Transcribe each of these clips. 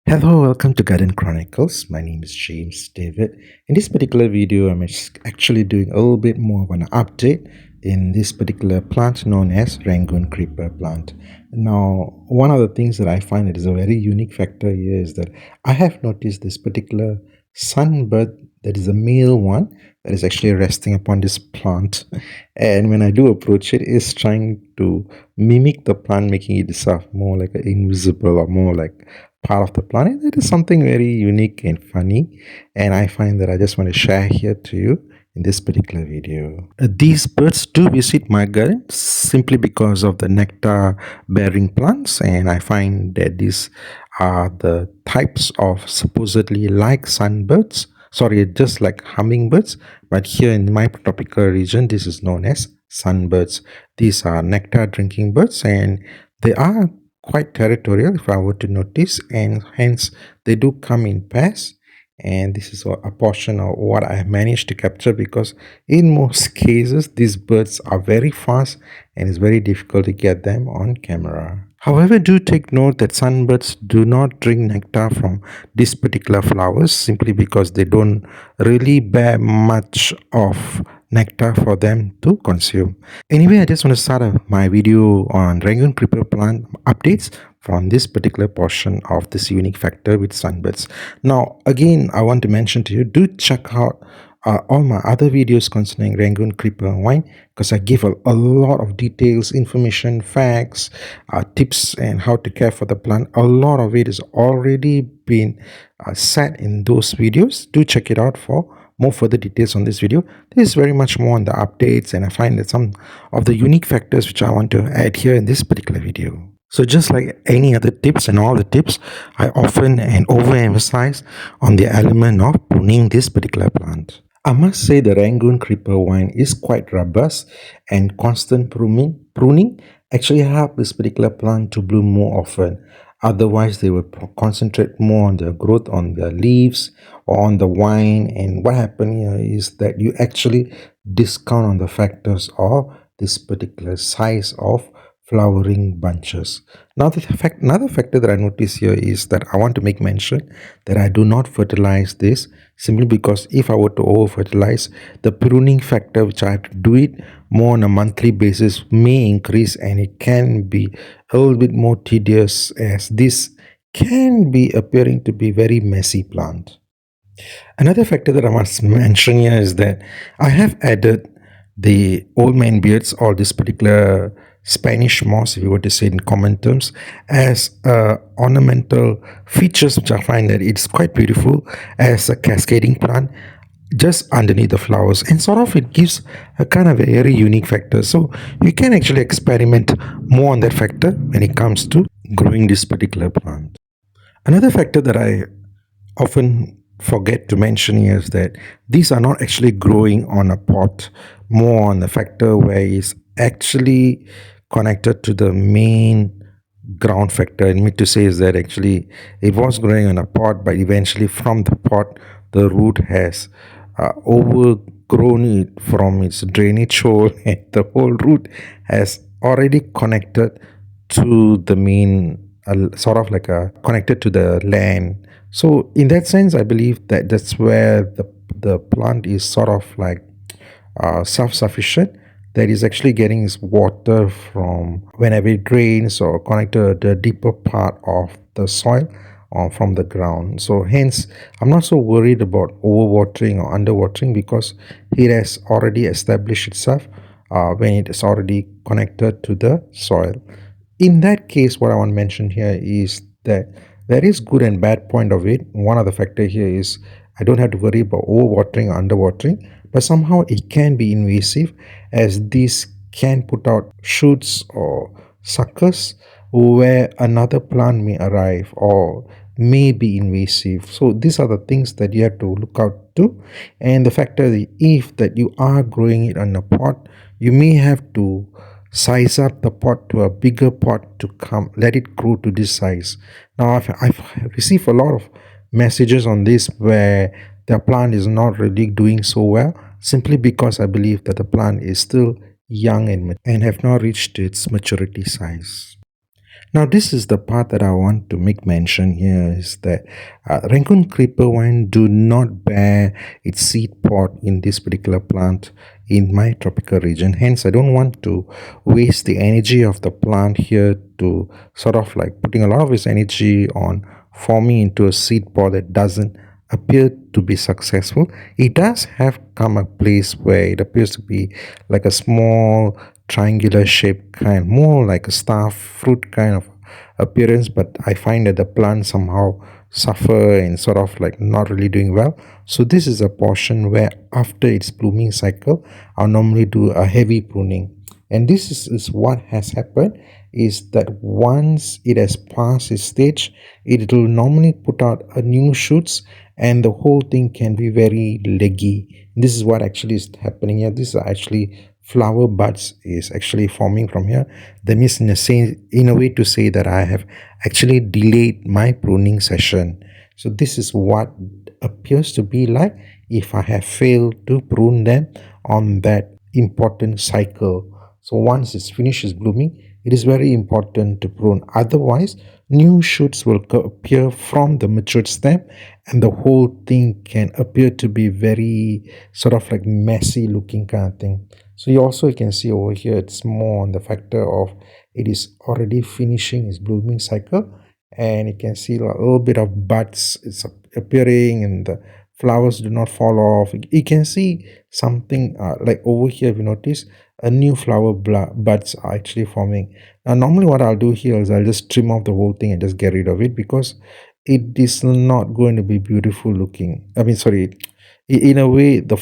Hello, welcome to Garden Chronicles. My name is James David. In this particular video, I'm actually doing a little bit more of an update in this particular plant known as Rangoon Creeper plant. Now, one of the things that I find that is a very unique factor here is that I have noticed this particular sunbird that is a male one that is actually resting upon this plant, and when I do approach it, it's trying to mimic the plant, making it itself more like an invisible or more like part of the planet. That is something very unique and funny, and I find that I just want to share here to you in this particular video. These birds do visit my garden simply because of the nectar bearing plants, and I find that these are the types of supposedly like sunbirds, sorry, just like hummingbirds, but here in my tropical region this is known as sunbirds. These are nectar drinking birds, and they are quite territorial if I were to notice, and hence they do come in pairs. And this is a portion of what I have managed to capture, because in most cases these birds are very fast and it's very difficult to get them on camera. However, do take note that sunbirds do not drink nectar from these particular flowers simply because they don't really bear much of nectar for them to consume. Anyway, I just want to start my video on Rangoon Creeper plant updates from this particular portion of this unique factor with sunbirds. Now, again, I want to mention to you, do check out all my other videos concerning Rangoon Creeper Vine, because I give a lot of details, information, facts, tips, and how to care for the plant. A lot of it is already been set in those videos. Do check it out for more further details on this video. This is very much more on the updates, and I find that some of the unique factors which I want to add here in this particular video. So just like any other tips and all the tips, I often and overemphasize on the element of pruning this particular plant. I must say the Rangoon Creeper Vine is quite robust, and constant pruning actually help this particular plant to bloom more often. Otherwise, they will concentrate more on the growth on the leaves or on the vine, and what happens here is that you actually discount on the factors of this particular size of flowering bunches. Now, another factor that I notice here is that I want to make mention that I do not fertilize this, simply because if I were to over fertilize, the pruning factor, which I have to do it more on a monthly basis, may increase, and it can be a little bit more tedious, as this can be appearing to be very messy plant. Another factor that I must mention here is that I have added the old man beards, or this particular Spanish moss, if you were to say in common terms, as ornamental features, which I find that it's quite beautiful as a cascading plant just underneath the flowers, and sort of it gives a kind of a very unique factor. So you can actually experiment more on that factor when it comes to growing this particular plant. Another factor that I often forget to mention here is that these are not actually growing on a pot, more on the factor where it's actually connected to the main ground factor. I mean to say is that actually it was growing on a pot, but eventually from the pot the root has overgrown it from its drainage hole, and the whole root has already connected to the main, sort of like a connected to the land. So in that sense, I believe that that's where the plant is sort of like self-sufficient, that is actually getting its water from whenever it drains or connected to the deeper part of the soil or from the ground. So hence I'm not so worried about overwatering or underwatering, because it has already established itself when it is already connected to the soil. In that case, what I want to mention here is that there is good and bad point of it. One of the factor here is I don't have to worry about overwatering or underwatering, but somehow it can be invasive, as this can put out shoots or suckers where another plant may arrive or may be invasive. So these are the things that you have to look out to. And the factor that if that you are growing it in a pot, you may have to size up the pot to a bigger pot to let it grow to this size. Now I've received a lot of messages on this where the plant is not really doing so well, simply because I believe that the plant is still young and have not reached its maturity size. Now, this is the part that I want to make mention here is that Rangoon Creeper Vine do not bear its seed pod in this particular plant in my tropical region. Hence, I don't want to waste the energy of the plant here to sort of like putting a lot of its energy on forming into a seed pod that doesn't appear to be successful. It does have come a place where it appears to be like a small triangular shape kind, more like a star fruit kind of appearance, but I find that the plant somehow suffer and sort of like not really doing well. So this is a portion where after its blooming cycle, I'll normally do a heavy pruning. And this is what has happened is that once it has passed its stage, it will normally put out a new shoots and the whole thing can be very leggy. This is what actually is happening here. This is actually flower buds is actually forming from here. That means in a way to say that I have actually delayed my pruning session. So this is what appears to be like if I have failed to prune them on that important cycle. So once it's finishes blooming, it is very important to prune. Otherwise, new shoots will appear from the matured stem and the whole thing can appear to be very sort of like messy looking kind of thing. So you can see over here it's more on the factor of it is already finishing its blooming cycle, and you can see a little bit of buds is appearing and the flowers do not fall off. You can see something like over here, if you notice, a new flower buds are actually forming. Now normally what I'll do here is I'll just trim off the whole thing and just get rid of it because it is not going to be beautiful looking. I mean, sorry, in a way the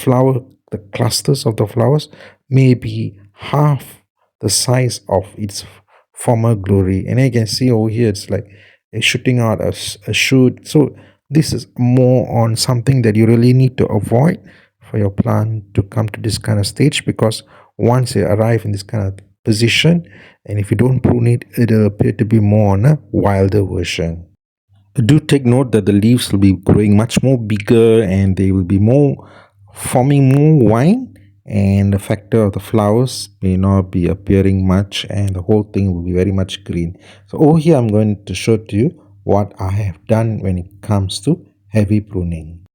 clusters of the flowers may be half the size of its former glory. And you can see over here it's like it's shooting out a shoot. So this is more on something that you really need to avoid for your plant to come to this kind of stage, because once you arrive in this kind of position and if you don't prune it, it'll appear to be more on a wilder version. Do take note that the leaves will be growing much more bigger and they will be more forming more wine, and the factor of the flowers may not be appearing much and the whole thing will be very much green. So over here I'm going to show to you what I have done when it comes to heavy pruning.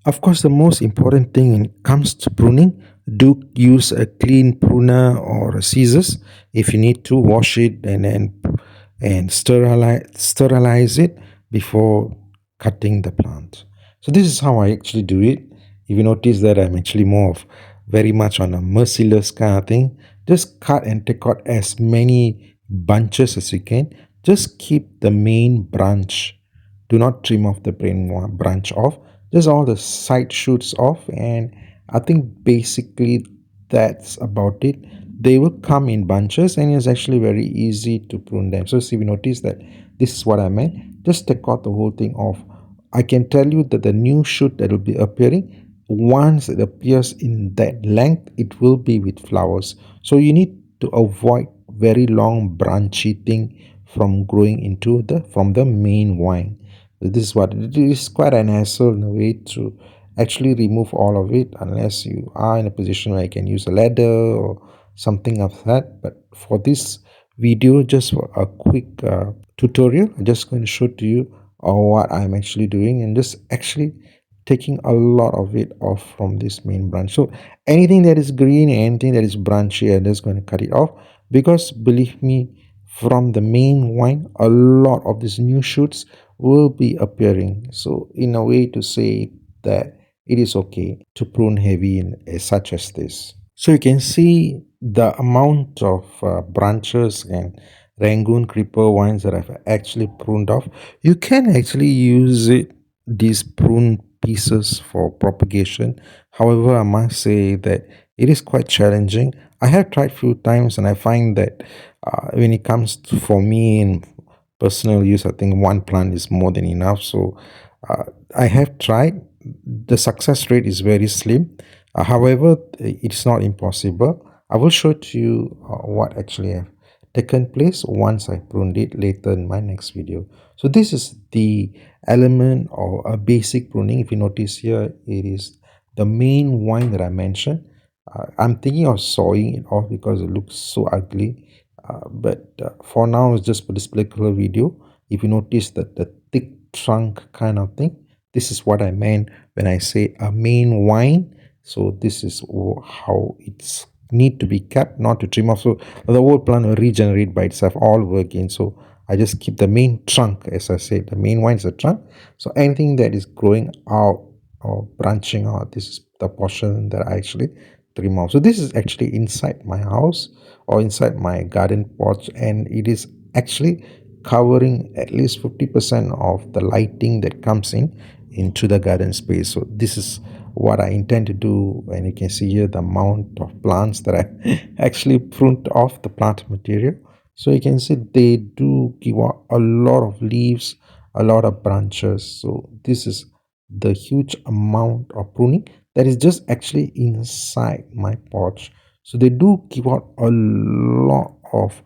Of course, the most important thing when it comes to pruning, do use a clean pruner or a scissors. If you need to, wash it and sterilize it before cutting the plant. So this is how I actually do it. If you notice that I'm actually more of very much on a merciless kind of thing, just cut and take out as many bunches as you can. Just keep the main branch. Do not trim off the branch off, just all the side shoots off, and I think basically that's about it. They will come in bunches and it's actually very easy to prune them. So see, we notice that this is what I meant. Just take out the whole thing off. I can tell you that the new shoot that will be appearing, once it appears in that length, it will be with flowers. So you need to avoid very long branchy thing from growing into from the main vine. This is what it is, quite an hassle in a way to actually remove all of it, unless you are in a position where you can use a ladder or something of that. But for this video, just for a quick tutorial, I'm just going to show to you what I'm actually doing and just actually taking a lot of it off from this main branch. So anything that is green, anything that is branchy, I'm just going to cut it off, because believe me, from the main vine a lot of these new shoots will be appearing. So in a way to say that it is okay to prune heavy such as this. So you can see the amount of branches and Rangoon Creeper vines that I've actually pruned off. You can actually use these prune pieces for propagation. However, I must say that it is quite challenging. I have tried few times and I find that when it comes to, for me in personal use, I think one plant is more than enough. So I have tried. The success rate is very slim. However, it's not impossible. I will show to you what actually have taken place once I pruned it later in my next video. So this is the element or a basic pruning. If you notice here, it is the main vine that I mentioned. I'm thinking of sawing it off because it looks so ugly. But for now, it's just for this particular video. If you notice that the thick trunk kind of thing, this is what I meant when I say a main vine. So this is how it's need to be kept, not to trim off. So the whole plant will regenerate by itself all over again. So I just keep the main trunk, as I said, the main vine is the trunk. So anything that is growing out or branching out, this is the portion that I actually trim off. So this is actually inside my house or inside my garden porch, and it is actually covering at least 50% of the lighting that comes in into the garden space. So this is what I intend to do, and you can see here the amount of plants that I actually pruned off the plant material. So you can see they do give out a lot of leaves, a lot of branches. So this is the huge amount of pruning that is just actually inside my porch. So they do give out a lot of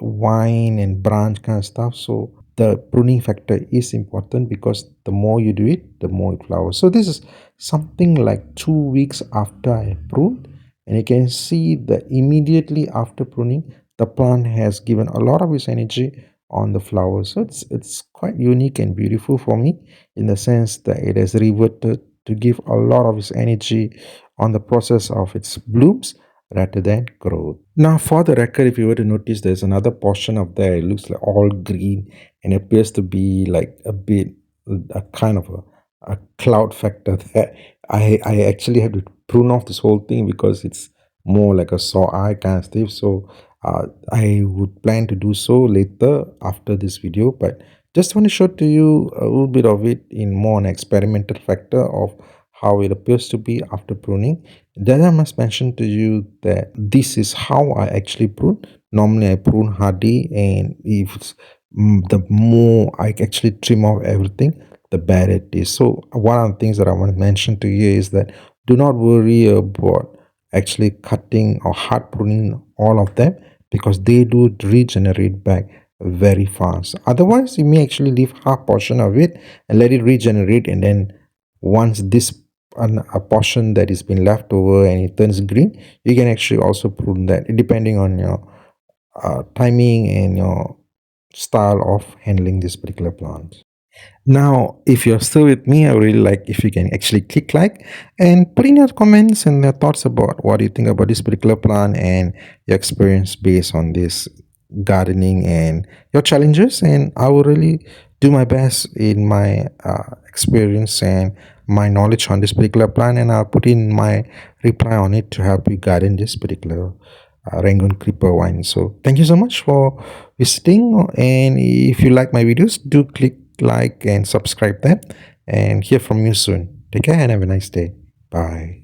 vine and branch kind of stuff. So the pruning factor is important because the more you do it, the more it flowers. So this is something like 2 weeks after I pruned, and you can see that immediately after pruning, the plant has given a lot of its energy on the flowers. So it's quite unique and beautiful for me in the sense that it has reverted to give a lot of its energy on the process of its blooms rather than growth. Now, for the record, if you were to notice, there's another portion of there. It looks like all green and appears to be like a bit, a kind of a cloud factor there. I actually have to prune off this whole thing because it's more like a sore eye kind of stuff. So I would plan to do so later after this video, but just want to show to you a little bit of it in more an experimental factor of how it appears to be after pruning. Then I must mention to you that this is how I actually prune. Normally I prune hardy, and if it's, the more I actually trim off everything, the better it is. So one of the things that I want to mention to you is that do not worry about actually cutting or hard pruning all of them, because they do regenerate back very fast. Otherwise, you may actually leave half portion of it and let it regenerate, and then once this a portion that is been left over and it turns green, you can actually also prune that depending on your timing and your style of handling this particular plant. Now, if you're still with me, I would really like if you can actually click like and put in your comments and your thoughts about what you think about this particular plant and your experience based on this gardening and your challenges. And I will really do my best in my experience and my knowledge on this particular plant, and I'll put in my reply on it to help you garden this particular Rangoon Creeper Vine. So thank you so much for visiting, and if you like my videos, do click like and subscribe them, and hear from you soon. Take care and have a nice day. Bye.